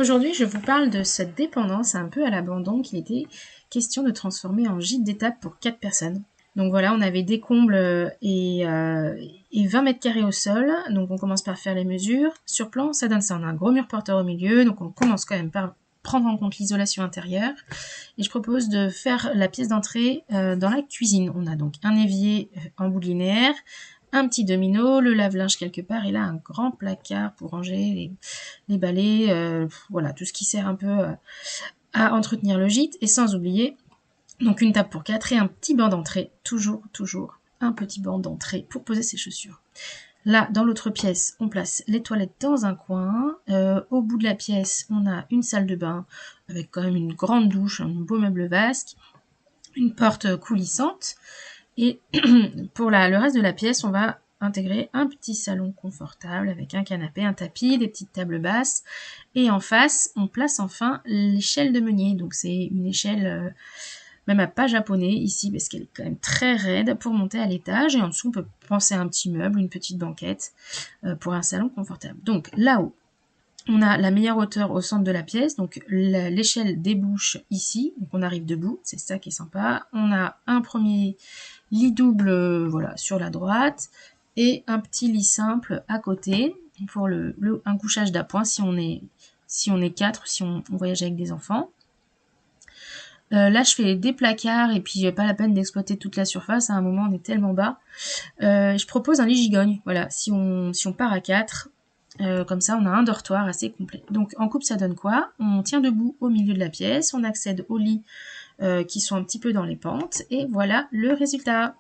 Aujourd'hui, je vous parle de cette dépendance un peu à l'abandon qu'il était question de transformer en gîte d'étape pour 4 personnes. Donc voilà, on avait des combles et 20 mètres carrés au sol. Donc on commence par faire les mesures. Sur plan, ça donne ça. On a un gros mur porteur au milieu. Donc on commence quand même par prendre en compte l'isolation intérieure. Et je propose de faire la pièce d'entrée dans la cuisine. On a donc un évier en bout linéaire, un petit domino, le lave-linge quelque part, et là un grand placard pour ranger les balais, voilà, tout ce qui sert un peu à entretenir le gîte, et sans oublier donc une table pour 4 et un petit banc d'entrée, toujours un petit banc d'entrée pour poser ses chaussures. Là, dans l'autre pièce, on place les toilettes dans un coin. Au bout de la pièce, on a une salle de bain avec quand même une grande douche, un beau meuble vasque, une porte coulissante. Et pour le reste de la pièce, on va intégrer un petit salon confortable avec un canapé, un tapis, des petites tables basses. Et en face, on place enfin l'échelle de meunier. Donc c'est une échelle même à pas japonais ici parce qu'elle est quand même très raide pour monter à l'étage. Et en dessous, on peut penser à un petit meuble, une petite banquette pour un salon confortable. Donc là-haut, on a la meilleure hauteur au centre de la pièce, donc l'échelle débouche ici, donc on arrive debout, c'est ça qui est sympa. On a un premier lit double voilà, sur la droite et un petit lit simple à côté pour un couchage d'appoint si on est 4, si on voyage avec des enfants. Là, je fais des placards et puis pas la peine d'exploiter toute la surface. À un moment, on est tellement bas. Je propose un lit gigogne. Voilà, si on part à 4, comme ça, on a un dortoir assez complet. Donc, en couple, ça donne quoi? On tient debout au milieu de la pièce, on accède aux lits qui sont un petit peu dans les pentes, et voilà le résultat.